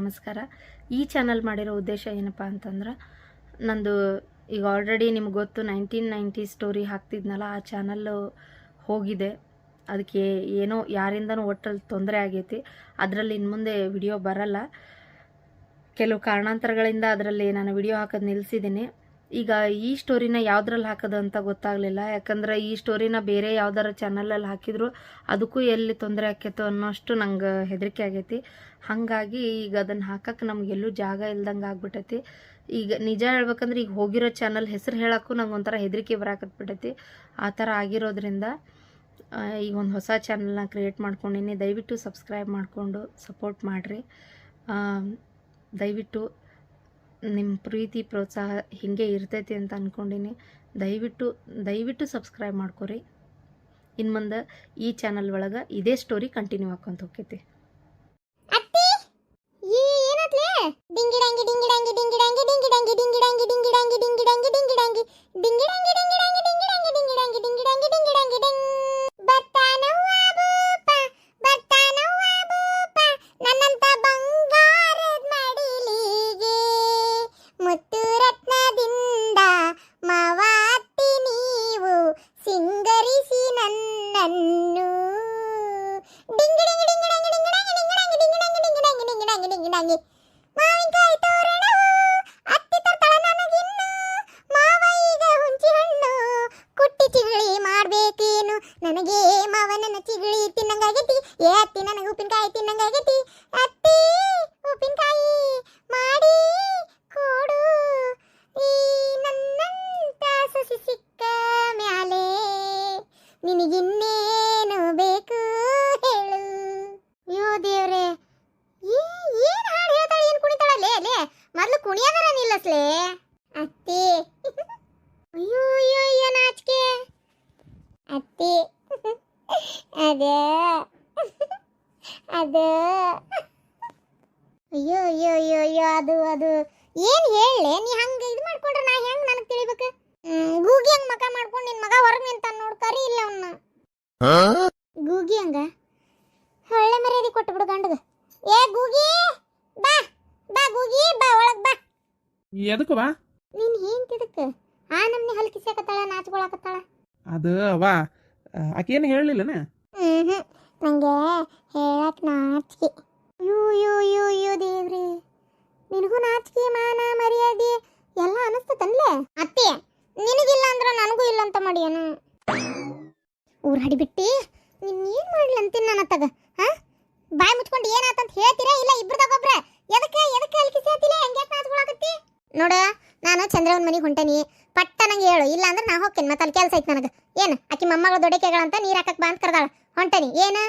ನಮಸ್ಕಾರ. ಈ ಚಾನಲ್ ಮಾಡಿರೋ ಉದ್ದೇಶ ಏನಪ್ಪ ಅಂತಂದ್ರೆ, ನಂದು ಈಗ ಆಲ್ರೆಡಿ ನಿಮ್ಗೆ ಗೊತ್ತು 1990 ಸ್ಟೋರಿ ಹಾಕ್ತಿದ್ನಲ್ಲ, ಆ ಚಾನಲ್ಲು ಹೋಗಿದೆ. ಅದಕ್ಕೆ ಏನೋ ಯಾರಿಂದನೂ ಒಟ್ಟಲ್ಲಿ ತೊಂದರೆ ಆಗೈತಿ. ಅದರಲ್ಲಿ ಇನ್ನು ಮುಂದೆ ವಿಡಿಯೋ ಬರಲ್ಲ. ಕೆಲವು ಕಾರಣಾಂತರಗಳಿಂದ ಅದರಲ್ಲಿ ನಾನು ವಿಡಿಯೋ ಹಾಕೋದು ನಿಲ್ಲಿಸಿದ್ದೀನಿ. ಈಗ ಈ ಸ್ಟೋರಿನ ಯಾವುದ್ರಲ್ಲಿ ಹಾಕೋದು ಅಂತ ಗೊತ್ತಾಗಲಿಲ್ಲ. ಯಾಕಂದ್ರೆ ಈ ಸ್ಟೋರಿನ ಬೇರೆ ಯಾವ್ದಾರ ಚಾನಲಲ್ಲಿ ಹಾಕಿದ್ರು ಅದಕ್ಕೂ ಎಲ್ಲಿ ತೊಂದರೆ ಆಕೈತೋ ಅನ್ನೋಷ್ಟು ನಂಗೆ ಹೆದರಿಕೆ ಆಗೈತಿ. ಹಾಗಾಗಿ ಈಗ ಅದನ್ನು ಹಾಕಕ್ಕೆ ನಮಗೆಲ್ಲೂ ಜಾಗ ಇಲ್ದಂಗೆ ಆಗ್ಬಿಟ್ಟೈತಿ. ಈಗ ನಿಜ ಹೇಳ್ಬೇಕಂದ್ರೆ ಈಗ ಹೋಗಿರೋ ಚಾನಲ್ ಹೆಸರು ಹೇಳೋಕ್ಕೂ ನಂಗೆ ಒಂಥರ ಹೆದರಿಕೆ ಬರಾಕತ್ಬಿಟ್ಟೈತಿ. ಆ ಥರ ಆಗಿರೋದ್ರಿಂದ ಈಗ ಒಂದು ಹೊಸ ಚಾನಲ್ನ ಕ್ರಿಯೇಟ್ ಮಾಡ್ಕೊಂಡಿನಿ. ದಯವಿಟ್ಟು ಸಬ್ಸ್ಕ್ರೈಬ್ ಮಾಡಿಕೊಂಡು ಸಪೋರ್ಟ್ ಮಾಡಿರಿ. ದಯವಿಟ್ಟು ನಿಮ್ಮ ಪ್ರೀತಿ ಪ್ರೋತ್ಸಾಹ ಹೀಗೆ ಇರ್ತೈತಿ ಅಂತ ಅಂದ್ಕೊಂಡಿನಿ. ದಯವಿಟ್ಟು ಸಬ್ಸ್ಕ್ರೈಬ್ ಮಾಡ್ಕೊರಿ. ಇನ್ನು ಮುಂದೆ ಈ ಚಾನಲ್ ಒಳಗೆ ಇದೇ ಸ್ಟೋರಿ ಕಂಟಿನ್ಯೂ ಆಕೊಂತ ಹೋಗ್ತೈತಿ. ನನಗೆ ಮಾವನ ಚಿಗಳಿ ತಿನ್ನಂಗಾಗೈತಿ. ಏ ಅತ್ತಿ, ನನಗೆ ಉಪ್ಪಿನಕಾಯಿ ತಿನ್ನಂಗಾಗೈತಿ. ಅತ್ತಿ, ಉಪ್ಪಿನಕಾಯಿ ಮಾಡಿ ಕೊಡು. ಈ ನನ್ನಂತ ಸಸಿ ಸಿಕ್ಕ ಮ್ಯಾಲೆ ನಿನಗಿನ್ನೇನು ಬೇಕು ಹೇಳು. ಅಯ್ಯೋ ದೇವ್ರೆ, ಏನ್ ಹಾಡು ಹೇಳ್ತಾಳೆ, ಏನ್ ಕುಣಿತಾಳಲ್ಲೇ ಅಲ್ಲೇ. ಮೊದ್ಲು ಕುಣಿಯೋದರ ನಿಲ್ಲಸ್ಲೇ ಅತ್ತಿ. ಅಯ್ಯೋ ಅಯ್ಯೋ ಅಯ್ಯೋ ನಾಚಿಕೆ ಅತ್ತಿ. ಅದೇ ಅಯ್ಯೋ ಅಯ್ಯೋ ಅಯ್ಯೋ ಅಯ್ಯೋ ಅದು ಏನ್ ಹೇಳಲೆ ನೀ ಹಂಗ ಇದು ಮಾಡ್ಕೊಂಡ್ರೆ ನಾ ಹೆಂಗ್ ನನಗೆ ತಿಳಿಬೇಕು? ಗೂಗಿ ಹಂಗ ಮಕ ಮಾಡ್ಕೊಂಡು ನಿನ್ ಮಗ ಹೊರಗೆ ನಿಂತ ನೋಡ್, ಕರಿ ಇಲ್ಲ ಅವನ್ನ. ಗೂಗಿ ಹಂಗ ಒಳ್ಳೆ ಮರ್ಯಾದೆ ಕೊಟ್ಟು ಬಿಡು ಗಂಡಗ. ಏ ಗೂಗಿ, ಬಾ ಬಾ ಗೂಗಿ, ಬಾ ಒಳಗ್ ಬಾ. ಎದಕ್ಕೆ ಬಾ? ನೀನ್ ಹೆಂತಿದಕ್ಕೆ ಆ ನಮ್ನಿ ಹಲ್ಕಿಸಕತ್ತಾಳ, ನಾಚ್ಕೊಳಕತ್ತಾಳ. ಅದು ಅವ ಆಕೇನು ಹೇಳಲಿಲ್ಲನ? ನಂಗೆ ಹೇಳಕ್ ನಾಚಿಕೆ. ಯೂ ಯೂ ಯೂ ಯೂ ದೇವ್ರಿ, ನಿನಗೂ ನಾಚಿಕೆ ಮಾನ ಮರ್ಯಾದೆ ಎಲ್ಲ ಅನಿಸ್ತತನ್ಲೆ ಅತ್ತೆ. ನಿನಗಿಲ್ಲ ಅಂದ್ರ ನನಗೂ ಇಲ್ಲ ಅಂತ ಮಾಡಿಯನು. ಊರ್ ಹಡಿಬಿಟ್ಟಿ ನೀನ್ ಮಾಡ್ಲಿ ಅಂತೀನಿ ನಾನು ಅತ್ತಾಗ. ಬಾಯಿ ಮುಚ್ಕೊಂಡು ಏನಾತಂತ ಹೇಳ್ತೀರಾ ಇಲ್ಲ ಇಬ್ರದಾಗೊಬ್ರ? ಎದಕ್ಕೆ ಅಲ್ಕಿಸೇತಿಲ್ಲ, ಹೆಂಗೆ ನಾಚ್ಕೊಳಕತ್ತಿ ನೋಡ. ನಾನು ಚಂದ್ರವನ್ ಮನೆಗೆ ಹೊಂಟೇನಿ, ಪಟ್ಟ ನಂಗೆ ಹೇಳು, ಇಲ್ಲ ಅಂದ್ರೆ ನಾ ಹೋಗ್ತೇನೆ. ಮತ್ತೆ ಅಲ್ಲಿ ಕೆಲಸ ಐತೆ ನನಗೆ. ಏನು ಆಕಿ ಮೊಮ್ಮಗಳು ದೊಡ್ಡಕೆಗಳಂತ ನೀರು ಹಾಕಕ್ಕೆ ಬಾ ಅಂತ ಕರ್ದಾಳ, ಹೊಂಟೇನಿ. ಏನು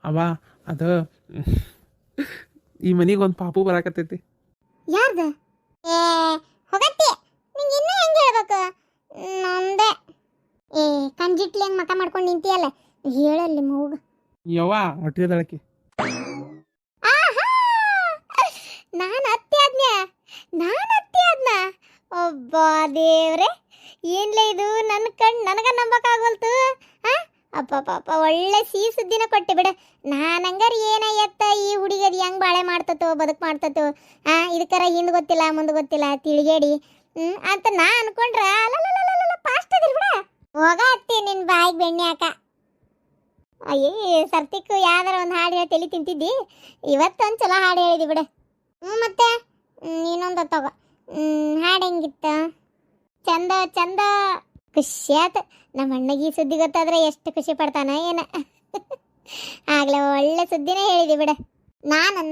ಅವ ಅದು ಈ ಮನೆಗೆ ಒಂದು ಪಾಪು ಬರಾಕತ್ತೈತಿ. ಯಾರ್ದ? ಏ ಹೋಗತ್ತಿ, ನಿಂಗೆ ಇನ್ನೂ ಹೆಂಗೆ ಹೇಳ್ಬೇಕು? ನೊಂದೆ. ಏ ಕಂಜಿಟ್ಲಿ ಹೆಂಗೆ ಮಕ ಮಾಡ್ಕೊಂಡು ನಿಂತಿಯಲ್ಲ, ಹೇಳಲ್ಲಿ ಮೌಗ. ಯವ್ವ ಹೊಟ್ಟಿದಳಕಿ. ನಾನು ಅತ್ತೆ ಆದ್ನ. ಒಬ್ಬ ದೇವ್ರೆ, ಏನ್ಲೇ ಇದು? ನನ್ನ ಕಣ್ಣು ನನಗ ನಂಬಕ್ಕಾಗೋಲ್ತು. ಅಪ್ಪ ಒಳ್ಳೆ ಸಿಹಿ ಸುದ್ದಿನ ಕೊಟ್ಟೆ ಬಿಡ. ನಾನಂಗಾರ ಏನಾಯ್ತ ಈ ಹುಡುಗದು ಹೆಂಗ್ ಬಾಳೆ ಮಾಡ್ತತೋ ಬದುಕು ಮಾಡ್ತತೋ, ಇದಕ್ಕರ ಹಿಂದ್ ಗೊತ್ತಿಲ್ಲ ಮುಂದೆ ಗೊತ್ತಿಲ್ಲ ತಿಳಿಗೇಡಿ ಅಂತ ನಾ ಅನ್ಕೊಂಡ್ರ ಫಾಸ್ಟ್ ಅದಿರ್ ಬಿಡ. ಹೋಗ ಅತ್ತಿ ನಿನ್ ಬಾಯಿಗೆ ಬೆಣ್ಣೆ ಹಾಕ. ಅಯ್ಯೇ ಸರ್ತಿಕ್ಕು ಯಾವ್ದಾರ ಒಂದು ಹಾಡು ಹೇಳಿ ತಲೆ ತಿಂತಿದ್ದಿ, ಇವತ್ತೊಂದು ಚಲೋ ಹಾಡು ಹೇಳಿದಿ ಬಿಡ. ಮತ್ತೆ ನೀನೊಂದು ತಗೋ. ಹಾಡು ಹೆಂಗಿತ್ತ? ಚಂದ ಖುಷಿ ಆತ. ನಮ್ಮ ಅಣ್ಣಗೆ ಈ ಸುದ್ದಿ ಗೊತ್ತಾದ್ರೆ ಎಷ್ಟು ಖುಷಿ ಪಡ್ತಾನ ಏನ. ಆಗ್ಲೇ ಒಳ್ಳೆ ಸುದ್ದಿನೇ ಹೇಳಿದಿ ಬಿಡ.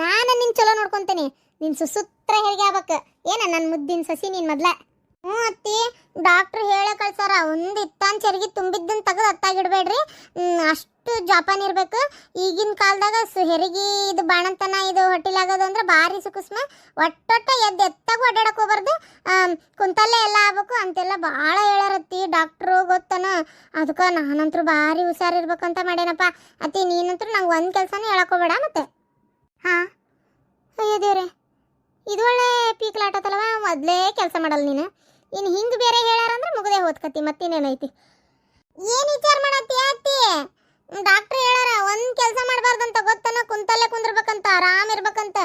ನಾನು ನಿನ್ ಚಲೋ ನೋಡ್ಕೊಂತೇನೆ. ನಿನ್ ಸುಸೂತ್ರ ಹೆರಿಗೆ ಆಗ್ಬೇಕು ಏನ ನನ್ನ ಮುದ್ದಿನ ಸಸಿ ನೀನ್ ಮೊದ್ಲ. ಅತ್ತಿ, ಡಾಕ್ಟ್ರ್ ಹೇಳೇ ಕಳ್ಸಾರ, ಒಂದು ಇತ್ತಾನ್ ಚರ್ಗಿ ತುಂಬಿದ್ದನ್ ತೆಗೆದು ಅತ್ತಾಗಿಡ್ಬೇಡ್ರಿ, ಅಷ್ಟು ಜೋಪಾನ ಇರ್ಬೇಕು. ಈಗಿನ ಕಾಲದಾಗ ಹೆರಿಗೆ ಇದು ಬಾಣಂತನ ಇದು ಹೊಟ್ಟಿಲಾಗೋದು ಅಂದ್ರೆ ಭಾರಿ ಸುಖಸ್ಮ. ಒಟ್ಟೊಟ್ಟ ಎತ್ತಾಗೂ ಅಡ್ಡಾಡಕ್ ಹೋಗ್ಬಾರ್ದು, ಕುಂತಲ್ಲೇ ಎಲ್ಲ ಆಗ್ಬೇಕು ಅಂತೆಲ್ಲ ಭಾಳ ಹೇಳಾರತ್ತಿ ಡಾಕ್ಟ್ರು ಗೊತ್ತನ. ಅದಕ್ಕೆ ನಾನಂತರೂ ಭಾರಿ ಹುಷಾರಿರ್ಬೇಕಂತ ಮಾಡೇನಪ್ಪ. ಅತ್ತಿ ನೀನಂತರೂ ನಂಗೆ ಒಂದು ಕೆಲಸನೂ ಹೇಳಕ್ಕೋಬೇಡ ಮತ್ತೆ. ಅಯ್ಯೋ ದೇವ್ರೆ, ಇದು ಒಳ್ಳೆ ಪೀಕ್ಲಾಟತ್ತಲ್ವ. ಮೊದಲೇ ಕೆಲಸ ಮಾಡಲ್ಲ ನೀನು, ಇನ್ನು ಹಿಂಗೆ ಬೇರೆ ಹೇಳಾರಂದ್ರೆ ಮುಗದೆ ಹೋದ್ಕತಿ. ಮತ್ತಿನ್ನೇನೈತಿ? ಏನು ವಿಚಾರ ಮಾಡತ್ತಿ ಅತ್ತಿ? ಡಾಕ್ಟ್ರ್ ಹೇಳಾರ ಒಂದು ಕೆಲಸ ಮಾಡಬಾರ್ದಂತ ಗೊತ್ತನ, ಕುಂತಲ್ಲೇ ಕುಂದಿರ್ಬೇಕಂತ, ಆರಾಮ್ ಇರ್ಬೇಕಂತ.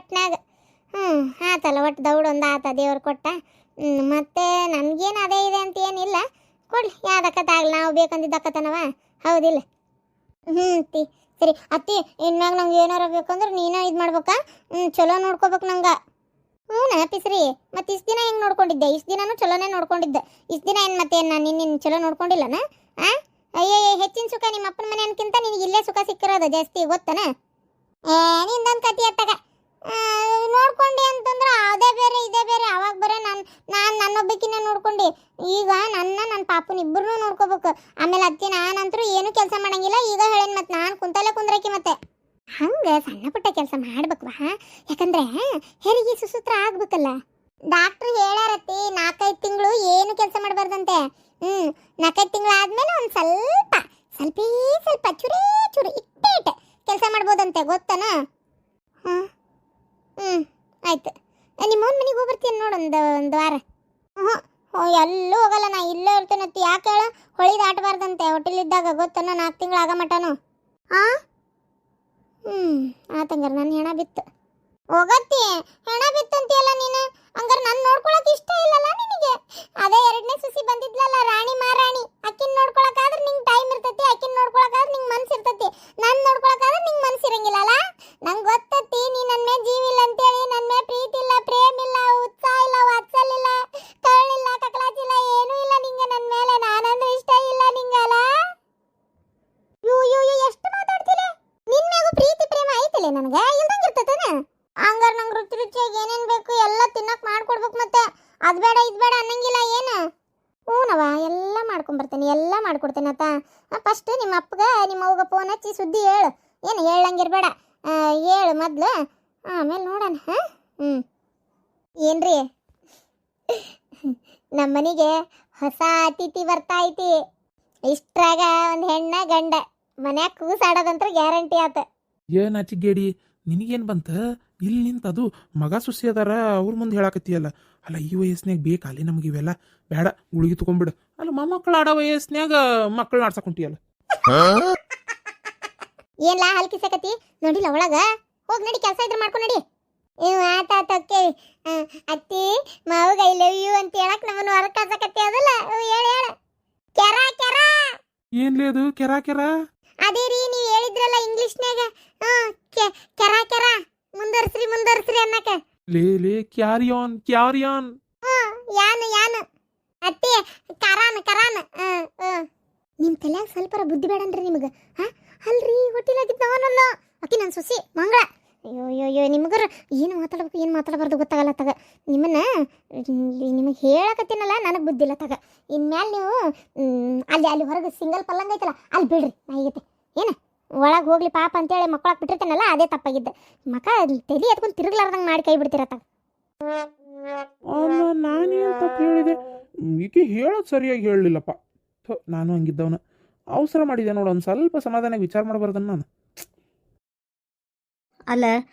ಒಟ್ನಾಗ ಆತಲ್ಲ ಒಟ್ಟು ದೌಡ್ ಒಂದು ಆತ ದೇವ್ರು ಕೊಟ್ಟ. ಮತ್ತೆ ನನಗೇನು ಅದೇ ಇದೆ ಅಂತ ಏನಿಲ್ಲ, ಕೊಡ್ಲಿ ಯಾವ್ದಕ್ಕತ್ತಾಗಲಿ, ನಾವು ಬೇಕಂದಿದ್ದಕ್ಕತ್ತನವ, ಹೌದಿಲ್ಲ? ತಿ ಸರಿ ಅತ್ತಿ, ಇನ್ಮ್ಯಾಗ ನಂಗೆ ಏನಾರ ಬೇಕಂದ್ರೆ ನೀನೇ ಇದು ಮಾಡ್ಬೇಕಾ? ಚಲೋ ನೋಡ್ಕೋಬೇಕು ನಂಗೆ. ಹ್ಞೂ ಪಿಸ್ರಿ, ಮತ್ತೆ ಇಷ್ಟು ದಿನ ಹೆಂಗೆ ನೋಡ್ಕೊಂಡಿದ್ದೆ? ಇಷ್ಟು ದಿನನೂ ಚಲೋನೇ ನೋಡ್ಕೊಂಡಿದ್ದೆ. ಇಷ್ಟು ದಿನ ಏನು ಮತ್ತೆ ನಾನು ನಿನ್ನ ಚಲೋ ನೋಡ್ಕೊಂಡಿಲ್ಲನ? ಅಯ್ಯೋ, ಹೆಚ್ಚಿನ ಸುಖ ನಿಮ್ಮ ಅಪ್ಪನ ಮನೆ ಅನ್ಕಿಂತ ನಿನಗೆ ಇಲ್ಲೇ ಸುಖ ಸಿಕ್ಕಿರೋದು ಜಾಸ್ತಿ, ಗೊತ್ತನ? ನಿಂದೊಂದು ಕತಿ ಅತ್ತಾಗ ನೋಡ್ಕೊಂಡೆ ಅಂತಂದ್ರೆ ಅದೇ ಬೇರೆ ಇದೇ ಬೇರೆ. ಅವಾಗ ಬರೀ ನಾನು ನನ್ನೊಬ್ಬಕಿನ ನೋಡ್ಕೊಂಡು, ಈಗ ನನ್ನ ಪಾಪನ ಇಬ್ಬರನ್ನೂ ನೋಡ್ಕೋಬೇಕು. ಆಮೇಲೆ ಅತ್ತಿ ನಾನಂತರೂ ಏನೂ ಕೆಲಸ ಮಾಡಂಗಿಲ್ಲ, ಈಗ ಹೇಳೇನು ಮತ್ತೆ ನಾನು ಕುಂತಲ್ಲೇ ಕುಂದ್ರಕಿ. ಮತ್ತೆ ಹಂಗೆ ಸಣ್ಣ ಪುಟ್ಟ ಕೆಲಸ ಮಾಡ್ಬೇಕು, ಯಾಕಂದ್ರೆ ಹೆರಿಗೆ ಸುಸೂತ್ರ ಆಗ್ಬೇಕಲ್ಲ. ಡಾಕ್ಟ್ರು ಹೇಳ್ಯಾರತ್ತಿ 4-5 ತಿಂಗಳು ಏನು ಕೆಲಸ ಮಾಡಬಾರ್ದಂತೆ. 4-5 ತಿಂಗಳು ಆದ್ಮೇಲೆ ಒಂದು ಸ್ವಲ್ಪ ಚೂರಿ ಇಟ್ಟೆ ಕೆಲಸ ಮಾಡ್ಬೋದಂತೆ, ಗೊತ್ತನ? ಆಯ್ತು. ನಿಮ್ಮವ್ನ ಮನೆಗೆ ಹೋಗ್ಬರ್ತೀನಿ ನೋಡು ಒಂದು ವಾರ. ಎಲ್ಲೂ ಹೋಗಲ್ಲ, ನಾ ಇಲ್ಲೇ ಇರ್ತೇನತ್ತಿ. ಯಾಕೆ ಹೇಳ? ಹೊಳಿ ದಾಟಬಾರ್ದಂತೆ ಹೋಟೆಲಿದ್ದಾಗ, ಗೊತ್ತನ? 4 ತಿಂಗಳು ಆಗ ಮಟನು. ಆತಂಗಾರ ನನ್ನ ಹೆಣ ಬಿತ್ತು ಹೋಗತ್ತಿ. ಹೆಣ ಬಿತ್ತಂತಿಯಲ್ಲ ನೀನು, ಹಂಗಾರೆ ನಾನು ನೋಡ್ಕೊಳಕ್ ಇಷ್ಟ ಇಲ್ಲಲ್ಲ ನಿನಗೆ? ಅದೇ 2ನೇ ಸುಸಿ ಬಂದಿದ್ಲಲ್ಲ, ರಾಣಿ ಮಹಾರಾಣಿ, ಅಕ್ಕಿನ ನೋಡ್ಕೊಳಕಾದ್ರೆ ನಿಂಗೆ ಟೈಮ್ ಇರ್ತೈತಿ, ಅಕ್ಕಿನ ನೋಡ್ಕೊಳಕಾದ್ರೆ ನಿಂಗೆ ಮನ್ಸು ಇರ್ತೈತಿ. ನಾನು ನೋಡ್ಕೊಳಕಾದ್ರೆ ನಿಂಗೆ ಮನ್ಸು ಇರಂಗಿಲ್ಲಲ್ಲ? ನಂಗೆ ಗೊತ್ತೈತಿ ನೀ ನನ್ನ ಮೇಲೆ ಜೀವ ಇಲ್ಲ ಅಂತೇಳಿ. ನನ್ನ ಮೇಲೆ ಪ್ರೀತಿ ಇಲ್ಲ, ಪ್ರೇಮ ಇಲ್ಲ, ಉತ್ಸಾಹ ಇಲ್ಲ, ವಾತ್ಸಲ್ಯ ಇಲ್ಲ, ಕಳ್ಳಿಲ್ಲ, ಕಕಲಾಚಿಲ್ಲ, ಏನೂ ಇಲ್ಲ ನಿಂಗೆ ನನ್ನ ಮೇಲೆ. ನಾನಂದ್ರೆ ಇಷ್ಟ ಇಲ್ಲ ನಿಂಗಲ್ಲ? ಯೂ ಎಷ್ಟು ಮಾತಾಡ್ತಿಲ್ಲ? ನಿನ್ ಮ್ಯಾಗೂ ಪ್ರೀತಿ ಪ್ರೇಮ ಐತಿಲ್ಲ ನನಗೆ? ಇಲ್ದಂಗೆ ಇರ್ತೈತೇನ? ಹಂಗಾರೆ ನಂಗೆ ರುಚಿಯಾಗಿ ಏನೇನು ಬೇಕು ಎಲ್ಲ ತಿನ್ನಕ್ಕೆ ಮಾಡ್ಕೊಡ್ಬೇಕು. ಮತ್ತೆ ಅದು ಬೇಡ ಇದು ಬೇಡ ಅನ್ನಂಗಿಲ್ಲ ಏನು? ಹ್ಞೂನವ, ಎಲ್ಲ ಮಾಡ್ಕೊಂಬರ್ತೇನೆ, ಎಲ್ಲ ಮಾಡ್ಕೊಡ್ತೇನೆ ಆತ. ಫಸ್ಟ್ ನಿಮ್ಮ ಅಪ್ಪಗೆ ನಿಮ್ಮ ಅವ್ಗೆ ಫೋನ್ ಹಚ್ಚಿ ಸುದ್ದಿ ಹೇಳು. ಏನು ಹೇಳಂಗಿರ್ಬೇಡ, ಹೇಳು ಮೊದ್ಲು, ಆಮೇಲೆ ನೋಡೋಣ. ಏನ್ರಿ, ನಮ್ಮ ಮನೆಗೆ ಹೊಸ ಅತಿಥಿ ಬರ್ತಾ ಐತಿ. ಇಷ್ಟ್ರಾಗ ಒಂದು ಹೆಣ್ಣ ಗಂಡ ಮನ್ಯಾಗ ಕೂಸಾಡೋದಂತ್ರ ಗ್ಯಾರಂಟಿ ಆತ. ಏನು ಆಚಿಗೇಡಿ, ನಿನಗೇನು ಬಂತ? ಇಲ್ಲಿ ನಿಂತ ಅದು ಮಗ ಸುಸಿ ಅದಾರ, ಅವ್ರ ಮುಂದೆ ಹೇಳಾಕತ್ತೀಯಲ್ಲ. ಅಲ್ಲ, ಈ ವಯಸ್ಸಿನಾಗ ಬೇಕಾ ಅಲ್ಲಿ ನಮ್ಗೆ ಇವೆಲ್ಲ? ಬೇಡ, ಗುಳಿಗೆ ತಗೊಂಡ್ಬಿಡು. ಅಲ್ಲ, ಮೊಮ್ಮಕ್ಕಳು ಆಡೋ ವಯಸ್ಸಿನಾಗ ಮಕ್ಕಳು ಆಡ್ಸಕೊಂಟಿಯಲ್ಲ. ಏನ್ಲಾ ಹಲ್ಕಿಸಕತಿ? ನೋಡಿಲ್ಲ ಒಳಗ? ಹೋಗಿ ನಡಿ, ಕೆಲಸ ಇದ್ರೆ ಮಾಡ್ಕೊಂಡು ನಡಿ. ಆತಾತಕ್ಕೆ ಅತ್ತಿ ಮಾವಗ ಐ ಲವ್ ಯು ಅಂತ ಹೇಳಕ್ ನಮ್ಮನ್ನು ಹೊರಗೆ ಕಳ್ಸಕತ್ತಿ ಅದಲ್ಲ? ಹೇಳ ಕೆರ ಕೆರ. ಏನ್ಲೇ ಅದು ಕೆರಾ ಕೆರಾ? ಅದೇ ರೀ, ನೀವು ಹೇಳಿದ್ರಲ್ಲ ಇಂಗ್ಲಿಷ್ನ್ಯಾಗ, ಕೆರ ಕೆರ, ಮುಂದರ್ಸ್ರಿ ಅನ್ನಕ. ಲೇ ಕ್ಯಾರಿಯಾನ್. ಯಾನು ಅತ್ತಿ ಕರಾನ್. ನಿಮ್ ತಲ್ಯಾಗ ಸ್ವಲ್ಪ ಬುದ್ಧಿ ಬೇಡನ್ರಿ ನಿಮಗೆ? ಅಲ್ರಿ, ಹೋಟೆಲಾಗಿದ್ದ ನಾನಲ್ಲ, ಅಕ್ಕಿ ನನ್ನ ಸೊಸಿ ಮಂಗಳ. ಅಯ್ಯೋ ನಿಮಗರ ಏನು ಮಾತಾಡ್ಬೇಕು ಏನು ಮಾತಾಡಬಾರ್ದು ಗೊತ್ತಾಗಲ್ಲ ತಗ. ನಿಮಗೆ ಹೇಳಕತ್ತೀನಲ್ಲ, ನನಗೆ ಬುದ್ಧಿ ಇಲ್ಲ ತಗ. ಇನ್ಮ್ಯಾಲೆ ನೀವು ಅಲ್ಲಿ ಹೊರಗೆ ಸಿಂಗಲ್ ಪಲ್ಲಂಗ ಐತಲ್ಲ, ಅಲ್ಲಿ ಬಿಡ್ರಿ, ನಾಯಿಗತ್ತೆ ಏನು ಒಳಗೆ ಹೋಗ್ಲಿ ಪಾಪ ಅಂತೇಳಿ ಮಕ್ಕಳಾಗಿ ಬಿಟ್ಟಿರ್ತೇನಲ್ಲ, ಅದೇ ತಪ್ಪಾಗಿದ್ದೆ. ಮಕ್ಕ ತಲೆ ಎತ್ಕೊಂಡು ತಿರುಗ್ಲಾರ್ದಂಗೆ ಮಾಡಿ ಕೈ ಬಿಡ್ತೀರ ತಗ. ನಾನೇನು ತಪ್ಪು ಹೇಳಿದೆ? ಈಕೆ ಹೇಳೋದು ಸರಿಯಾಗಿ ಹೇಳಲಿಲ್ಲಪ್ಪ. ನಾನು ಹಂಗಿದ್ದವನ ಅವಸರ ಮಾಡಿದೆ ನೋಡು. ಒಂದು ಸ್ವಲ್ಪ ಸಮಾಧಾನ ವಿಚಾರ ಮಾಡಬಾರ್ದನ್ನ ನಾನು. ಅಲ್ಲ,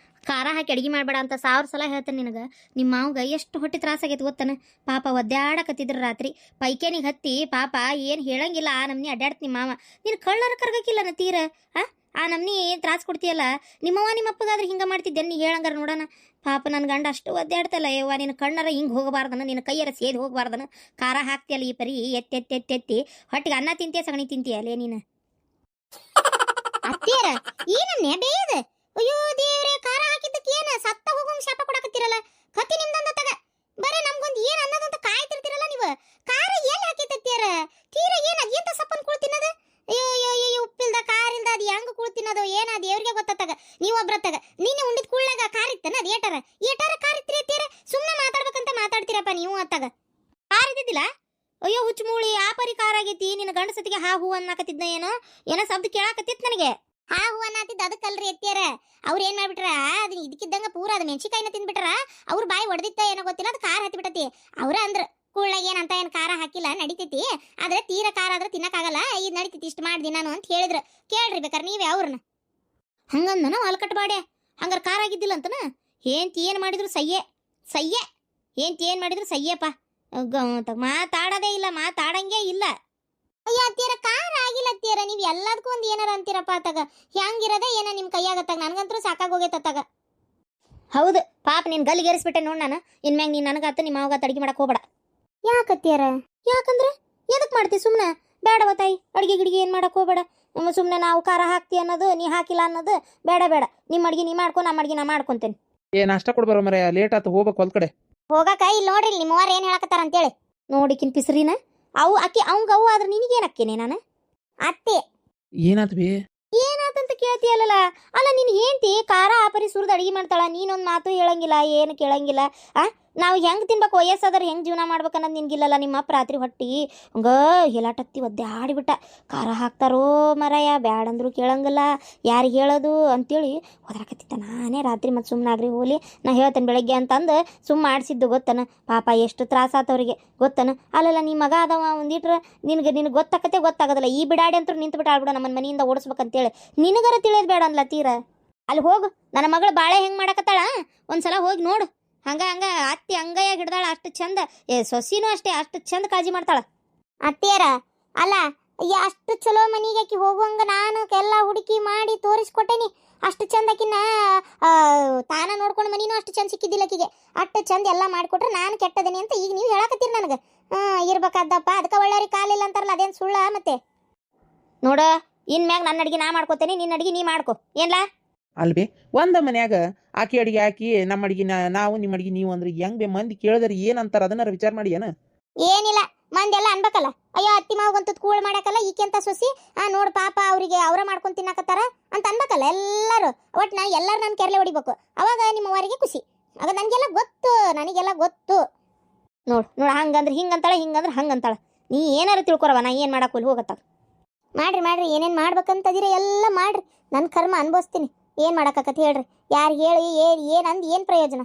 ಖಾರ ಹಾಕಿ ಅಡುಗೆ ಮಾಡಬೇಡ ಅಂತ 1000 ಸಲ ಹೇಳ್ತೇನೆ ನಿನಗೆ. ನಿಮ್ಮ ಮಾವಗ ಎಷ್ಟು ಹೊಟ್ಟೆ ತ್ರಾಸಾಗೈತೆ ಗೊತ್ತಾನ? ಪಾಪ ಒದ್ದಾಡಕತ್ತಿದ್ರು ರಾತ್ರಿ ಪೈಕೇನಿಗೆ ಹತ್ತಿ. ಪಾಪ ಏನು ಹೇಳಂಗಿಲ್ಲ, ಆ ನಮ್ನಿ ಅಡ್ಡಾಡ್ತ ನಿಮ್ಮ ಮಾವ. ನೀನು ಕಳ್ಳರ ಕರ್ಗಕ್ಕಿಲ್ಲ ನ ತೀರ? ಆ ನಮ್ನಿ ಏನು ತ್ರಾಸ ಕೊಡ್ತೀಯಲ್ಲ. ನಿಮ್ಮವ್ವ ನಿಮ್ಮ ಅಪ್ಪಗಾದ್ರೆ ಹಿಂಗೆ ಮಾಡ್ತಿದ್ದೆ ನೀ ಹೇಳಂಗಾರ ನೋಡೋಣ. ಪಾಪ ನನ್ನ ಗಂಡ ಅಷ್ಟು ಒದ್ದಾಡ್ತಲ್ಲ. ಯವ್ವ, ನಿನ್ನ ಕಣ್ಣರ ಹಿಂಗೆ ಹೋಗಬಾರ್ದನ, ನಿನ್ನ ಕೈಯರ ಸೇದಿ ಹೋಗಬಾರ್ದನ. ಖಾರ ಹಾಕ್ತಿಯಲ್ಲ ಈ ಪರಿ ಎತ್ತಿ ಹೊಟ್ಟಿಗೆ ಅನ್ನ ತಿಂತೀಯ, ಸಗಣಿ ತಿಂತೀಯ ಅಲ್ಲೇ ನೀನು? ಅತ್ತಿಯರ ಏನನ್ನೇ ಬೇದ? ಅಯ್ಯೋ ದೇವ್ರೆ, ಖಾರ ಹಾಕಿದ್ದಕ್ಕೆ ಏನು ಸತ್ತ ಹೋಗೋ ಶಾಪ ಕೊಡಕತ್ತೀರಲ್ಲ? ಕತ್ತಿ ನಿಮ್ದಂದ ತಗ. ಬರೀ ನಮ್ಗೊಂದು ಏನು ಅನ್ನೋದಂತ ಕಾಯ್ತಿರ್ತೀರಲ್ಲ ನೀವು. ಖಾರ ಎಲ್ಲಿ ಹಾಕಿತ್ತತ್ತಿಯರ? ತೀರ ಏನು ಅದೇಂತ ಸಪ್ಪನ್ ಕುಳ್ ತಿನ್ನೋದು? ಅಯ್ಯೋ ಉಪ್ಪಿಲ್ದ ಖಾರ ಇಲ್ದ ಅದು ಹೆಂಗ ಕುಳ್ ತಿನ್ನೋದು? ಏನ ಅದು ದೇವ್ರಿಗೆ ಗೊತ್ತಾಗ. ನೀವು ಒಬ್ರತ್ತಾಗ ನೀನೆ ಉಂಡಿದ್ ಕುಳ್ಳಾಗ ಖಾರ ಇತ್ತನ? ಅದು ಏಟಾರ ಖಾರ ಇತ್ರಿ ಅತ್ತಿಯರ? ಸುಮ್ಮನೆ ಮಾತಾಡ್ಬೇಕಂತ ಮಾತಾಡ್ತೀರಪ್ಪ ನೀವು ಅತ್ತಾಗ. ಖಾರ ಇದ್ದಿದ್ದಿಲ್ಲ? ಅಯ್ಯೋ ಹುಚ್ಚು ಮೂಳಿ, ಆ ಪರಿ ಖಾರ ಆಗೈತಿ. ನಿನ್ನ ಗಂಡ ಸತಿಗೆ ಹಾ ಹೂ ಅನ್ನಕತ್ತಿದ್ನ ಏನೋ ಶಬ್ದ ಕೇಳಾಕತ್ತಿತ್ತು ನನಗೆ. ಹಾ ಹೂ ಅನ್ನತ್ತಿದ್ದು ಅದಕ್ಕಲ್ರಿ ಎತ್ತಿಯರ. ಅವ್ರು ಏನು ಮಾಡ್ಬಿಟ್ರ, ಅದು ಇದಕ್ಕಿದ್ದಂಗೆ ಪೂರ ಅದು ಮೆಣಸಿಕಾಯಿನ ತಿಂದ್ಬಿಟ್ರ. ಅವ್ರ ಬಾಯಿ ಹೊಡೆದಿತ್ತ ಏನೋ ಗೊತ್ತಿಲ್ಲ, ಅದು ಖಾರ ಹತ್ತಿಬಿಟ್ಟತಿ. ಅವ್ರ ಅಂದ್ರ ಕೂಳ್ನಾಗ ಏನಂತ ಏನು ಖಾರ ಹಾಕಿಲ್ಲ, ನಡಿತೈತಿ. ಆದ್ರೆ ತೀರ ಖಾರ ಆದ್ರೆ ತಿನ್ನಕ್ಕಾಗಲ್ಲ, ಇದು ನಡಿತೈತಿ, ಇಷ್ಟು ಮಾಡ್ದಿ ನಾನು ಅಂತ ಹೇಳಿದ್ರು. ಕೇಳ್ರಿ ಬೇಕಾರೆ ನೀವೇ ಅವ್ರನ್ನ. ಹಂಗಂದನ ಅಲ್ಕಟ್ ಬಾಡೆ. ಹಂಗಾರೆ ಖಾರ ಆಗಿದ್ದಿಲ್ಲ ಅಂತನ? ಏನು ಮಾಡಿದ್ರು ಸಯ್ಯೆ. ಏನು ಮಾಡಿದ್ರು ಸಯ್ಯಪ್ಪ. ಮಾತಾಡೋದೇ ಇಲ್ಲ, ಮಾತಾಡಂಗೇ ಇಲ್ಲ. ಅಯ್ಯ ಅತ್ತಿಯರ, ಖಾರ ಆಗಿಲ್ಲ ಅತ್ತಿಯರ. ನೀವು ಎಲ್ಲದಕ್ಕೂ ಒಂದು ಏನಾರ ಅಂತೀರಪ್ಪ ಅತ್ತಾಗ. ಹೆಂಗಿರೋದೇ ಏನೋ ನಿಮ್ಮ ಕೈಯಾಗತ್ತಾಗ. ನನಗಂತೂ ಸಾಕಾಗೋಗೈತತ್ತಾಗ. ಹೌದು ಪಾಪ ನೀನು ಗಲ್ಲಿಗೇರಿಸ್ಬಿಟ್ಟೆ ನೋಡಿ ನಾನು ಇನ್ಮ್ಯಾಗ ನೀನು ನನಗಾತ ನಿಮ್ಮ ಮಾವಗಾತ ಅಡಿಗೆ ಮಾಡಕ್ಕೆ ಹೋಗ್ಬೇಡ. ಯಾಕತ್ಯಾರ? ಯಾಕಂದ್ರೆ ಎದಕ್ಕೆ ಮಾಡ್ತಿ ಸುಮ್ಮನೆ ಬೇಡವ ತಾಯಿ ಅಡಿಗೆ ಗಿಡಿಗೆ ಏನು ಮಾಡಕ್ಕೆ ಹೋಗ್ಬೇಡ. ಸುಮ್ಮನೆ ನಾವು ಖಾರ ಹಾಕ್ತಿ ಅನ್ನೋದು ನೀ ಹಾಕಿಲ್ಲ ಅನ್ನೋದು ಬೇಡ ಬೇಡ. ನಿಮ್ಮ ಅಡಿಗೆ ನೀ ಮಾಡ್ಕೊ, ನಮ್ಮ ಅಡಿಗೆ ನಾ ಮಾಡ್ಕೊತೇನೆ. ಏ ನಾಷ್ಟ ಕೊಡ್ಬಾರ ಮರ ಲೇಟ್ ಆತು ಹೋಗ್ಬೇಕು ಹೊಲ್ ಕಡೆ. ಹೋಗಾಕ ಇಲ್ಲಿ ನೋಡ್ರಿ ನಿಮ್ಮವ್ರ ಏನ್ ಹೇಳಕತ್ತಾರ ಅಂತೇಳಿ. ನೋಡಿಕಿನ್ ಪಿಸ್ರಿನ ಅವು ಅಕ್ಕಿ ಅವಂಗ ಅವು ಆದ್ರೆ ನಿನಗೇನು ಅಕ್ಕೇನೆ ನಾನು ಅತ್ತಿ ಏನಾತ್ ಬಿ? ಏನಾತಂತ ಕೇಳ್ತೀಯಲ್ಲ. ಅಲ್ಲ ನಿನ್ ಹೆಂಡ್ತಿ ಖಾರ ಆಪರಿ ಸುರಿದು ಅಡಿಗೆ ಮಾಡ್ತಾಳ, ನೀನೊಂದು ಮಾತು ಹೇಳಂಗಿಲ್ಲ, ಏನು ಕೇಳಂಗಿಲ್ಲ. ನಾವು ಹೆಂಗೆ ತಿನ್ಬೇಕು, ವಯಸ್ಸಾದ್ರೆ ಹೆಂಗೆ ಜೀವನ ಮಾಡ್ಬೇಕನ್ನೋದು ನಿನ್ಗಿಲ್ಲಲ್ಲ. ನಿಮ್ಮ ಅಪ್ಪ ರಾತ್ರಿ ಹೊಟ್ಟಿ ಹಂಗ ಹೇಳಾಟತ್ತಿ ಒದ್ದೆ ಆಡಿಬಿಟ್ಟ. ಖಾರ ಹಾಕ್ತಾರೋ ಮರಯ, ಬ್ಯಾಡಂದ್ರು ಕೇಳಂಗಿಲ್ಲ, ಯಾರಿಗೆ ಹೇಳೋದು ಅಂತೇಳಿ ಹೊದ್ರಾಕತ್ತಿದ್ದ. ನಾನೇ ರಾತ್ರಿ ಮತ್ತು ಸುಮ್ಮನಾಗ್ರಿ ಹೋಲಿ ನಾ ಹೇಳ್ತೇನೆ ಬೆಳಗ್ಗೆ ಅಂತಂದು ಸುಮ್ಮ ಮಾಡಿಸಿದ್ದು ಗೊತ್ತನ. ಪಾಪ ಎಷ್ಟು ತ್ರಾಸ ಆತವ್ರಿಗೆ ಗೊತ್ತನ. ಅಲ್ಲಲ್ಲ ನಿಮ್ಮ ಮಗ ಅದಾವ ಒಂದಿಟ್ರೆ ನಿನಗೆ ಗೊತ್ತಾಗೋದಿಲ್ಲ. ಈ ಬಿಡಾಡಿ ಅಂತೂ ನಿಂತು ಬಿಟ್ಟು ಆಡ್ಬಿಡ ನಮ್ಮನ್ನ ಮನೆಯಿಂದ ಓಡಿಸ್ಬೇಕಂತೇಳಿ ನಿನಗರ ತಿಳಿಯೋದು ಬೇಡ ಅನ್ಲ ತೀರ. ಅಲ್ಲಿ ಹೋಗು, ನನ್ನ ಮಗಳು ಬಾಳೆ ಹೆಂಗೆ ಮಾಡಕತ್ತಾಳ ಒಂದ್ಸಲ ಹೋಗಿ ನೋಡು. ಹಂಗ ಅತ್ತಿ ಅಂಗಯ್ಯಾಗ ಹಿಡ್ದಾಳ ಅಷ್ಟು ಚಂದ. ಸೊಸಿನೂ ಅಷ್ಟೇ ಅಷ್ಟು ಚಂದ ಕಾಳಜಿ ಮಾಡ್ತಾಳ. ಅತ್ತಿಯರ ಅಲ್ಲ ಅಷ್ಟು ಚಲೋ ಮನಿಗೆ ಆಕಿ ಹೋಗುವಂಗ ನಾನು ಎಲ್ಲ ಹುಡುಕಿ ಮಾಡಿ ತೋರಿಸ್ಕೊಟ್ಟೇನಿ. ಅಷ್ಟು ಚಂದಕಿನ್ನ ತಾನ ನೋಡ್ಕೊಂಡು ಮನಿನೂ ಅಷ್ಟು ಚಂದ ಸಿಕ್ಕಿದ್ದಿಲ್ಲ ಆಕಿಗೆ. ಅಷ್ಟು ಚಂದ ಎಲ್ಲ ಮಾಡಿಕೊಟ್ರೆ ನಾನು ಕೆಟ್ಟದೇನಿ ಅಂತ ಈಗ ನೀವು ಹೇಳಕತ್ತೀರಿ ನನಗೆ. ಇರ್ಬೇಕಾದ್ದಪ್ಪ ಅದಕ್ಕೆ ಒಳ್ಳೆಯವ್ರಿಗೆ ಕಾಲಿಲ್ಲ ಅಂತಾರಲ್ಲ, ಅದೇನು ಸುಳ್ಳ ಮತ್ತೆ? ನೋಡ ಇನ್ಮ್ಯಾಗ ನನ್ನ ಅಡಿಗೆ ನಾ ಮಾಡ್ಕೋತೇನೆ, ನಿನ್ನ ಅಡಿಗೆ ನೀ ಮಾಡ್ಕೊ. ಏನ್ಲಾ ಅಲ್ಬಿ ಒಂದ ಮನ್ಯಾಗ ಆಕಿ ಅಡಿಗೆ ಹಾಕಿ ನಮ್ಮ ಅಡಿಗೆ ನಾವು ನಿಮ್ಮ ಅಡಿಗೆ ನೀವು ಅಂದ್ರೆ ಹೆಂಗ್ ಬೇ ಮಂದಿ ಕೇಳಿದ್ರೆ ಏನಂತಾರ ಅದನ್ನಾರ ವಿಚಾರ ಮಾಡಿ ಏನ? ಏನಿಲ್ಲ, ಮಂದಿ ಎಲ್ಲ ಅನ್ಬೇಕಲ್ಲ, ಅಯ್ಯೋ ಅತ್ತಿ ಮಾವಗಂತೂ ಕೂಳ್ ಮಾಡಾಕಲ್ಲ ಈಕೆಂತ ಸೊಸಿ ನೋಡು ಪಾಪ ಅವ್ರಿಗೆ ಅವರ ಮಾಡ್ಕೊಂಡು ತಿನ್ನಾಕತ್ತಾರ ಅಂತ ಅನ್ಬೇಕಲ್ಲ ಎಲ್ಲರೂ. ಒಟ್ಟು ನಾನು ಎಲ್ಲರೂ ನನ್ನ ಕೆರಳೆ ಹೊಡಿಬೇಕು, ಅವಾಗ ನಿಮ್ಮವರಿಗೆ ಖುಷಿ. ಆಗ ನನಗೆಲ್ಲ ಗೊತ್ತು. ನೋಡು ಹಂಗಂದ್ರೆ ಹಿಂಗಂತಾಳ, ಹಿಂಗಂದ್ರೆ ಹಂಗಂತಾಳ. ನೀ ಏನಾರ ತಿಳ್ಕೊರವ, ನಾ ಏನು ಮಾಡಾಕೋಲಿ ಹೋಗತ್ತಾಳ. ಮಾಡ್ರಿ ಏನೇನು ಮಾಡ್ಬೇಕಂತದಿರ ಎಲ್ಲ ಮಾಡ್ರಿ. ನನ್ನ ಕರ್ಮ ಅನ್ಭವಿಸ್ತೀನಿ. ಏನು ಮಾಡಾಕತ್ತ ಹೇಳ್ರಿ? ಯಾರು ಹೇಳಿ ಏನಂದು ಏನು ಪ್ರಯೋಜನ?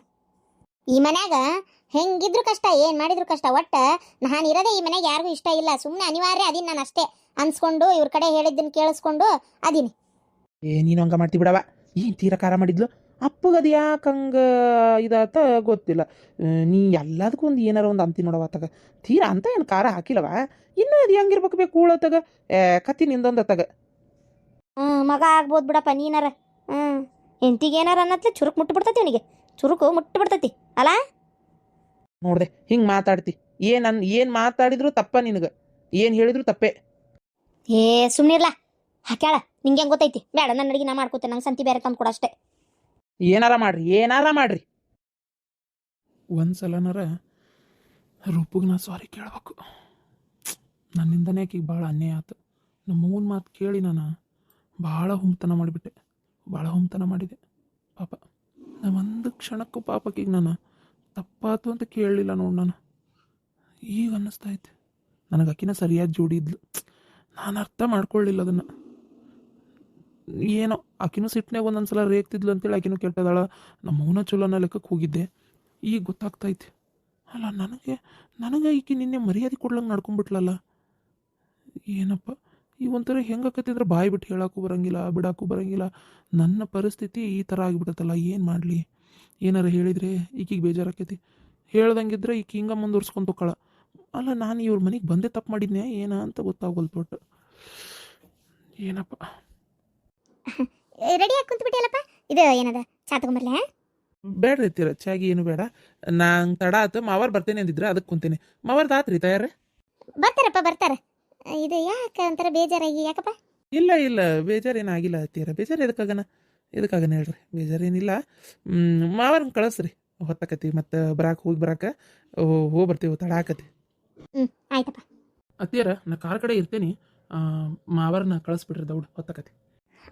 ಈ ಮನ್ಯಾಗ ಹೆಂಗಿದ್ರು ಕಷ್ಟ, ಏನು ಮಾಡಿದ್ರು ಕಷ್ಟ. ಒಟ್ಟು ನಾನು ಇರೋದೇ ಈ ಮನೆಗೆ ಯಾರಿಗೂ ಇಷ್ಟ ಇಲ್ಲ, ಸುಮ್ಮನೆ ಅನಿವಾರ್ಯ ಅದೀನಿ ನಾನು ಅಷ್ಟೇ ಅನ್ಸ್ಕೊಂಡು ಇವ್ರ ಕಡೆ ಹೇಳಿದ್ದನ್ನು ಕೇಳಿಸ್ಕೊಂಡು ಅದೀನಿ. ನೀನು ಹಂಗ ಮಾಡ್ತಿ ಬಿಡವ. ಏನು ತೀರ ಖಾರ ಮಾಡಿದ್ಲು ಅಪ್ಪಗದು ಯಾಕೆ ಹಂಗೆ ಇದಾತ ಗೊತ್ತಿಲ್ಲ. ನೀ ಎಲ್ಲದಕ್ಕೂ ಒಂದು ಏನಾರ ಒಂದು ಅಂತಿ ನೋಡವ ತಗ. ತೀರ ಅಂತ ಏನು ಖಾರ ಹಾಕಿಲ್ಲವ. ಇನ್ನೂ ಅದು ಹೆಂಗಿರ್ಬೇಕು ಬೇಕು ಕೂಳತ್ತಾಗ ಕತ್ತಿ ನಿಂದೊಂದು ತಗ. ಮಗ ಆಗ್ಬೋದು ಬಿಡಪ್ಪ ನೀನಾರ. ಹೆಂಡತಿಗೆ ಏನಾರ ಅನ್ನತ್ಲೆ ಚುರುಕು ಮುಟ್ಟು ಅವನಿಗೆ ಚುರುಕು ಮುಟ್ಟು ಬಿಡ್ತೈತಿ ಅಲ್ಲ. ನೋಡ್ದೆ ಹಿಂಗೆ ಮಾತಾಡ್ತಿ. ಏನು ಮಾತಾಡಿದ್ರು ತಪ್ಪ ನಿನಗೆ, ಏನು ಹೇಳಿದ್ರು ತಪ್ಪೇ. ಸುಮ್ಮನಿರ್ಲ ಹಾಕ್ಯಾಳ. ನಿಂಗೆ ಹೆಂಗೆ ಗೊತ್ತೈತಿ? ಬೇಡ, ನನ್ನ ಅಡಿಗೆ ನಾ ಮಾಡ್ಕೋತೇನೆ, ನಂಗೆ ಸಂತಿ ಬೇರೆ ತಂದು ಕೊಡ ಅಷ್ಟೇ. ಏನಾರ ಮಾಡ್ರಿ. ಒಂದ್ಸಲನಾರ ರೂಪಗೆ ನಾ ಸಾರಿ ಕೇಳ್ಬೇಕು. ನನ್ನಿಂದನೇ ಆಕಿಗೆ ಭಾಳ ಅನ್ಯಾಯ ಆಯ್ತು. ನಮ್ಮ ಮೂನ್ ಮಾತು ಕೇಳಿ ನಾನು ಭಾಳ ಹುಮ್ತನ ಮಾಡಿದೆ ಪಾಪ. ನಾ ಒಂದು ಕ್ಷಣಕ್ಕೂ ಪಾಪಕ್ಕಿಗೆ ನಾನು ತಪ್ಪಾತು ಅಂತ ಕೇಳಲಿಲ್ಲ ನೋಡಿ. ನಾನು ಈಗ ಅನ್ನಿಸ್ತೈತೆ ನನಗೆ ಆಕಿನ ಸರಿಯಾದ ಜೋಡಿ ಇದ್ಲು. ನಾನು ಅರ್ಥ ಮಾಡ್ಕೊಳ್ಳಿಲ್ಲ ಅದನ್ನು. ಏನೋ ಆಕಿನೂ ಸಿಟ್ಟಿನಾಗ ಒಂದೊಂದು ಸಲ ರೇಗ್ತಿದ್ಲು ಅಂತೇಳಿ ಆಕಿನೂ ಕೆಟ್ಟದಾಳ. ನಮ್ಮ ಮೌನ ಚಲೋನ ಲೆಕ್ಕಕ್ಕೆ ಹೋಗಿದ್ದೆ. ಈಗ ಗೊತ್ತಾಗ್ತೈತೆ. ಅಲ್ಲ ನನಗೆ ಈಕಿ ನಿನ್ನೆ ಮರ್ಯಾದೆ ಕೊಡ್ಲಂಗೆ ನಡ್ಕೊಂಡ್ಬಿಟ್ಲಲ್ಲ. ಏನಪ್ಪ ಈ ಒಂಥರ ಹೆಂಗಾಕತ್ತಿದ್ರೆ ಬಾಯಿ ಬಿಟ್ಟು ಹೇಳೋಕ್ಕೂ ಬರೋಂಗಿಲ್ಲ, ಬಿಡೋಕ್ಕೂ ಬರೋಂಗಿಲ್ಲ. ನನ್ನ ಪರಿಸ್ಥಿತಿ ಈ ಥರ ಆಗಿಬಿಡತ್ತಲ್ಲ, ಏನು ಮಾಡಲಿ? ಏನಾರ ಹೇಳಿದರೆ ಈಕಿಗೆ ಬೇಜಾರಾಕೈತಿ. ಹೇಳ್ದಂಗಿದ್ರೆ ಈಕಿ ಹಿಂಗೆ ಮುಂದುವರ್ಸ್ಕೊಂಡು ಹೋಗ್ಕಳ. ಅಲ್ಲ ನಾನು ಇವ್ರ ಮನೆಗೆ ಬಂದೇ ತಪ್ಪು ಮಾಡಿದ್ನೆ ಏನ ಅಂತ ಗೊತ್ತಾಗೋಲ್ತು. ಒಟ್ಟು ಏನಪ್ಪ ರೆಡಿ ಆಗಿ ಕುಂತ್ಬಿಟ್ಟಿಯಲ್ಲಪ್ಪ. ಇದು ಏನದ ಚಾ ತಗೊಂಬರ್ಲ? ಬೇಡ ರೀ ಚಾಗಿ ಏನು ಬೇಡ. ನಂಗೆ ತಡ ಆಯ್ತು. ಮಾವಾರ್ ಬರ್ತೇನೆ ಅಂದಿದ್ರೆ ಅದಕ್ಕೆ ಕುಂತೇನೆ. ಮಾವಾರ್ದು ಆತ್ರಿ ತಯಾರೇ? ಬರ್ತಾರ. ಇದು ಯಾಕೆ ಒಂಥರ ಬೇಜಾರಾಗಿ ಯಾಕಪ್ಪ? ಇಲ್ಲ ಬೇಜಾರೇನಾಗಿಲ್ಲ ಹತ್ತೀರ. ಬೇಜಾರು ಎದಕ್ಕಾಗನ ಹೇಳ್ರಿ? ಬೇಜಾರೇನಿಲ್ಲ. ಮಾವಾರನ್ನ ಕಳಿಸ್ರಿ, ಹೊತ್ತಕತಿ ಮತ್ತು ಹೋಗಿ ಬರಾಕ ಬರ್ತೀವಿ. ತಡ ಆಕತಿ. ಆಯ್ತಪ್ಪ. ಅತ್ತಿಯರ ನಾ ಕಾರ್ ಕಡೆ ಇರ್ತೇನೆ. ಮಾವಾರನ್ನ ಕಳಿಸ್ಬಿಡ್ರಿ ದೌಡ್, ಹೊತ್ತಕತಿ.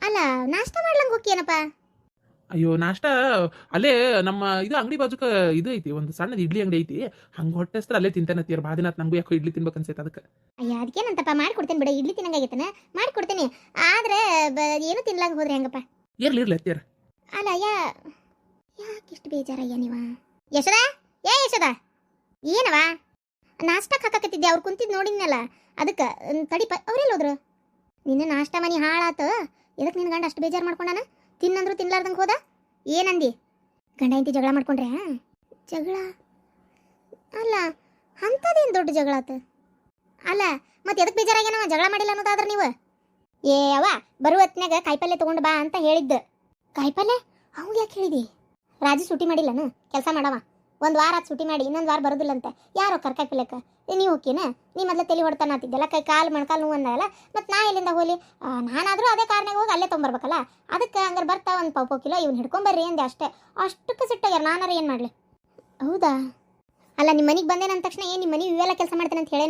ಅಲ್ಲ ನಾಷ್ಟ ಮಾಡ್ಲಂಗೆ ಹೋಗ್ಯನಪ್ಪ? ಅಯ್ಯೋ ನಾಷ್ಟ ಅಲ್ಲೇ ನಮ್ಮ ಇದು ಅಂಗಡಿ ಬಾಜುಕ ಇದು ಐತಿ, ಒಂದು ಸಣ್ಣದು ಇಡ್ಲಿ ಅಂಗಡಿ ಐತಿ. ಹಂಗೆ ಹೊಟ್ಟೆ ಹಸ್ತ್ರ ಅಲ್ಲೇ ತಿಂತೇನತ್ತೀರ. ಬಾದಿನಾತ್ ನಂಗೂ ಯಾಕೋ ಇಡ್ಲಿ ತಿನ್ಬೇಕು ಅನ್ಸೈತೆ ಅದಕ್ಕೆ. ಅಯ್ಯ ಅದಕ್ಕೇನಂತಪ್ಪ, ಮಾಡಿಕೊಡ್ತೇನೆ ಬಿಡ. ಇಡ್ಲಿ ತಿನ್ನಂಗಾಗೈತನ ಮಾಡಿಕೊಡ್ತೇನೆ. ಆದ್ರೆ ಏನು ತಿನ್ಲಂಗೆ ಹೋದ್ರೆ ಹೆಂಗಪ್ಪ? ಇರ್ಲಿ ಅತ್ತಿಯರ. ಅಲ್ಲ ಯಾಕಿಷ್ಟು ಬೇಜಾರಯ್ಯ ನೀವ? ಯಶೋದ ಏನವ ನಾಷ್ಟಕ್ಕೆ ಹಾಕಕತ್ತಿದ್ದೆ. ಅವ್ರು ಕುಂತಿದ್ದು ನೋಡಿದ್ನಲ್ಲ, ಅದಕ್ಕೆ ತಡಿಪ. ಅವ್ರೆಲ್ಲ ಹೋದ್ರು? ನಿನ್ನ ನಾಷ್ಟ ಮನಿ ಹಾಳಾತು. ಎದಕ್ಕೆ ನಿನ್ನ ಗಂಡ ಅಷ್ಟು ಬೇಜಾರು ಮಾಡ್ಕೊಂಡಾನ? ತಿನ್ನಂದ್ರು ತಿನ್ಲಾರ್ದಂಗೆ ಹೋದ. ಏನಂದಿ? ಗಂಡ ಹೆಂಡತಿ ಜಗಳ ಮಾಡ್ಕೊಂಡ್ರೆ? ಜಗಳ ಅಲ್ಲ, ಅಂಥದ್ದೇನು ದೊಡ್ಡ ಜಗಳ ಆತು? ಅಲ್ಲ ಮತ್ತೆ ಎದಕ್ಕೆ ಬೇಜಾರಾಗ್ಯಾನವ? ಜಗಳ ಮಾಡಿಲ್ಲ ಅನ್ನೋದಾದ್ರೆ ನೀವು ಬರುವ ಹೊತ್ನಾಗ ಕಾಯಿಪಲ್ಯ ತೊಗೊಂಡು ಬಾ ಅಂತ ಹೇಳಿದ್ದ. ಕಾಯಿಪಲ್ಯ ಅವ್ಗೆ ಯಾಕೆ ಹೇಳಿದಿ? ರಾಜು ಸೂಟಿ ಮಾಡಿಲ್ಲನ ಕೆಲಸ ಮಾಡವ ಒಂದು ವಾರ ಆತ್ ಸೂಟಿ ಮಾಡಿ ಇನ್ನೊಂದು ವಾರ ಬರೋದಿಲ್ಲಂತೆ ಯಾರೋ ಕರ್ಕಾಕಿಲ್ಲಕ್ಕ ನೀವು ಹೋಕಿನ ನೀ ಮೊದಲ ತಲೆ ಹೊಡ್ತಾನ ಆತಿದ್ದೆಲ್ಲ ಕೈ ಕಾಲು ಮೊಣಕಾಲು ನೋವು ಅಂದಲ್ಲ ಮತ್ತು ನಾ ಎಲ್ಲಿಂದ ಹೋಲಿ ನಾನಾದರೂ ಅದೇ ಕಾರ್ನಾಗ ಹೋಗಿ ಅಲ್ಲೇ ತೊಗೊಂಬರ್ಬೇಕಲ್ಲ ಅದಕ್ಕೆ ಹಂಗಾರೆ ಬರ್ತಾ ಒಂದು ಪಾವು ಕಿಲೋ ಇವ್ನು ಹಿಡ್ಕೊಂಬರ್ರಿ ಅಂದೆ ಅಷ್ಟೇ ಅಷ್ಟಕ್ಕೆ ಸಿಟ್ಟಾಗ್ಯಾರ ನಾನಾರ ಏನು ಮಾಡಲಿ ಹೌದಾ ಅಲ್ಲ ನಿಮ್ಮ ಮನೆಗೆ ಬಂದೆ ಅಂದ ತಕ್ಷಣ ಏನು ನಿಮ್ಮ ಮನೆ ಇವೆಲ್ಲ ಕೆಲಸ ಮಾಡ್ತೇನೆ ಅಂತ ಹೇಳಿ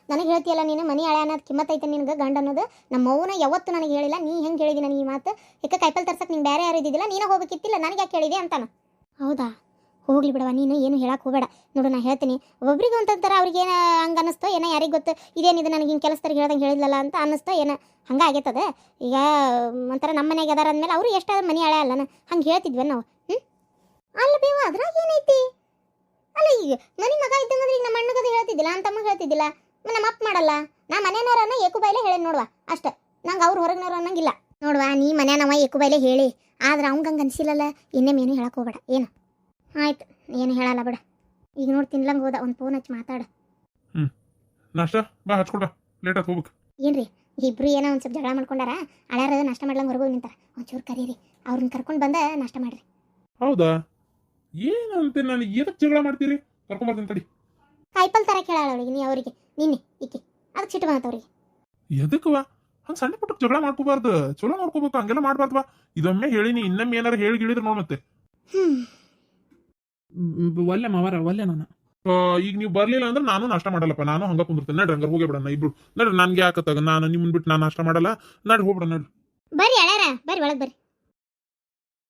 ನನಗೆ ಹೇಳ್ತೀಯಲ್ಲ ನೀನು ಮನೆ ಹಳೆ ಅನ್ನೋದು ಕಿಮ್ಮತ್ ಐತೆ ನಿನಗೆ ಗಂಡ ಅನ್ನೋದು ನಮ್ಮ ಅವ್ವನ ಯಾವತ್ತು ನನಗೆ ಹೇಳಿಲ್ಲ ನೀ ಹೆಂಗೆ ಹೇಳಿದಿ ನನಗೆ ಈ ಮಾತು ಯಾಕೆ ಕಾಯಿಪಲ್ ತರ್ಸಕ್ಕೆ ನೀನು ಬೇರೆ ಯಾರು ಇದ್ದಿದ್ದಿಲ್ಲ ನೀನು ಹೋಗಬೇಕಿತ್ತಿಲ್ಲ ನನಗೆ ಯಾಕೆ ಹೇಳಿದೆ ಅಂತಾನು ಹೌದಾ ಹೋಗ್ಲಿ ಬಿಡವ ನೀನು ಏನು ಹೇಳಕ್ಕೆ ಹೋಗಬೇಡ ನೋಡು ನಾನು ಹೇಳ್ತೀನಿ ಒಬ್ರಿಗೆ ಒಂಥರ ಅವ್ರಿಗೆ ಏನು ಹಂಗೆ ಅನ್ನಿಸ್ತೋ ಏನೋ ಯಾರಿಗೆ ಗೊತ್ತು ಇದೇನಿದೆ ನನಗೆ ಹಿಂಗೆ ಕೆಲಸದವ್ರಿಗೆ ಹೇಳ್ದಂಗೆ ಹೇಳಿದ್ಲಲ್ಲ ಅಂತ ಅನ್ನಿಸ್ತೋ ಏನೋ ಹಂಗೆ ಆಗೈತದ ಈಗ ಒಂಥರ ನಮ್ಮ ಮನೆಗೆ ಅದಾರ ಅಂದಮೇಲೆ ಅವರು ಎಷ್ಟು ಮನೆ ಹಳೆ ಅಲ್ಲನ ಹಂಗೆ ಹೇಳ್ತಿದ್ವಿ ನಾವು ಅಲ್ಲ ಬೇವ ಅದ್ರಾಗ ಏನೈತಿ ಅಲ್ಲ ಈಗ ಮನೆ ಮಗ ಇದ್ದಂದ್ರೆ ಈಗ ನಮ್ಮ ಅಣ್ಣಗದು ಹೇಳ್ತಿದ್ದಿಲ್ಲ ನಮ್ಮ ತಮ್ಮಗೆ ಹೇಳ್ತಿದ್ದಿಲ್ಲ ನಮ್ಮ ಅಪ್ಪ ಮಾಡಲ್ಲ ನಾ ಮನೆಯವ್ರನ್ನ ಏಕು ಬೈಲೆ ಹೇಳಿ ನೋಡುವ ಅಷ್ಟೇ ನಂಗೆ ಅವ್ರು ಹೊರಗಿನವ್ರು ಅನ್ನಂಗಿಲ್ಲ ನೋಡುವ ನೀ ಮನೆಯವ ಏಕು ಬೈಲೆ ಹೇಳಿ ಆದ್ರೆ ಅವಂಗೆ ಹಂಗೆ ಅನ್ಸಿಲ್ಲಲ್ಲ ಇನ್ನೇನು ಹೇಳಕ್ಕೆ ಹೋಗ್ಬೇಡ ಏನು ಆಯ್ತು ಏನು ಹೇಳಲ್ಲ ಬಿಡ ಈಗ ನೋಡಿ ತಿನ್ಲಂಗೆ ಹೋದ ಒಂದು ಫೋನ್ ಹಚ್ಚಿ ಮಾತಾಡ ನಾಷ್ಟ ಬಾ ಹಚ್ಕೊಡ ಲೇಟ್ ಆಗಿ ಹೋಗ್ಬೇಕು ಏನ್ರಿ ಇಬ್ರು ಏನೋ ಒಂದು ಸ್ವಲ್ಪ ಜಗಳ ಮಾಡ್ಕೊಂಡಾರ ಹಳ್ಯಾರದ ನಾಷ್ಟ ಮಾಡ್ಲಂಗೆ ಹೊರಗೆ ಹೋಗಿ ನಿಂತಾರ ಒಂಚೂರು ಕರೀರಿ ಅವ್ರನ್ನ ಕರ್ಕೊಂಡು ಬಂದ ನಾಷ್ಟ ಮಾಡ್ರಿ ಹೌದಾ ಏನಂತೆ ನಾನು ಎದಕ್ಕೆ ಜಗಳ ಮಾಡ್ತೀರಿ ಕರ್ಕೊಂಬರ್ತೀನಿ ತಡಿ ಕಾಯಿಪಲ್ ತರ ಕೇಳಾಳ ಅವಳಿಗೆ ನೀ ಅವರಿಗೆ ನಿನ್ನೆ ಈಕೆ ಅದಕ್ಕೆ ಸಿಟ್ಟು ಬಂತ ಅವ್ರಿಗೆ ಎದಕ್ಕವ ಹಂಗೆ ಸಣ್ಣ ಪುಟ್ಟ ಜಗಳ ಮಾಡ್ಕೋಬಾರ್ದು ಚಲೋ ನೋಡ್ಕೋಬೇಕು ಹಂಗೆಲ್ಲ ಮಾಡ್ಬಾರ್ದವಾ ಇದೊಮ್ಮೆ ಹೇಳಿನಿ ಇನ್ನೊಮ್ಮೆ ಏನಾರು ಹೇಳಿ ಗಿಳಿದ್ರೆ ನೋಡ್ ಮತ್ತೆ ಒಲ್ಲೆ ಮಾವಾರ ಒಲ್ಲೆ ನಾನು ಈಗ ನೀವು ಬರ್ಲಿಲ್ಲ ಅಂದ್ರೆ ನಾನು ನಾಷ್ಟ ಮಾಡಲ್ಲಪ್ಪ ನಾನು ಹಂಗ ಕುಂದಿರ್ತೇನೆ ನಡ್ರಿ ಹಂಗಾರೆ ಹೋಗಿ ಬಿಡೋಣ ಇಬ್ರು ನಡ್ರಿ ನನ್ಗೆ ಯಾಕತ್ತಾಗ ನಾನು ನಿಮ್ಮನ್ ಬಿಟ್ಟು ನಾನು ನಾಷ್ಟ ಮಾಡಲ್ಲ ನಡ್ರಿ ಹೋಗ್ಬಿಡ ನಡ್ರಿ ಬರ್ರಿ ಅಳ್ಯಾರ ಬರ್ರಿ ಒಳಗೆ ಬರ್ರಿ